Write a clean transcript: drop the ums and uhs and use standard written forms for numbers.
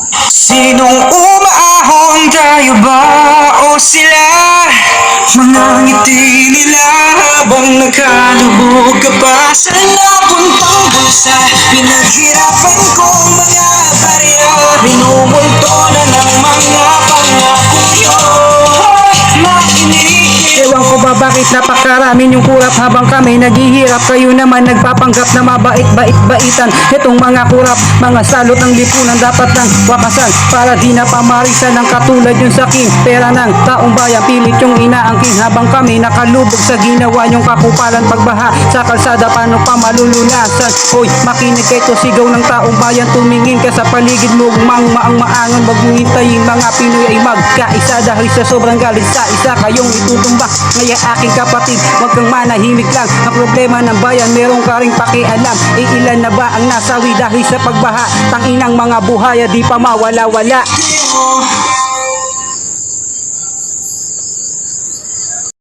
Sinong umaahon, tayo ba o sila? Mga ngiti nila habang nakalubog ka pa sa napuntang bulsa. Pinaghirapan kong mga barya, binubulto na ng mga pangako yun. Makinig. Ewan ko ba bakit napakarami yung kurap habang kami naghihirap. Kayo naman nagpapanggap na mabait-bait-baitan. Itong mga kurap, mga salot ng lipunan dapat nang wakasan para di na pamarisan ng katulad yung saking pera ng taong bayan. Pilit yung inaangking habang kami nakalubog sa ginawa yung kakupalan. Pagbaha sa kalsada, paano pa malulunasan? Hoy, makinig kayo, sigaw ng taong bayan. Tumingin ka sa paligid mo, maangan. Wag mo hintayin mga Pinoy ay magkaisa dahil sa sobrang galit sa isa kayong itutumba. Ngaya aking kapatid, wag kang manahimik lang. Ang problema ng bayan, meron ka ring pakialam. Ilan na ba ang nasawi dahil sa pagbaha? Tanginang mga buhaya, di pa mawala-wala.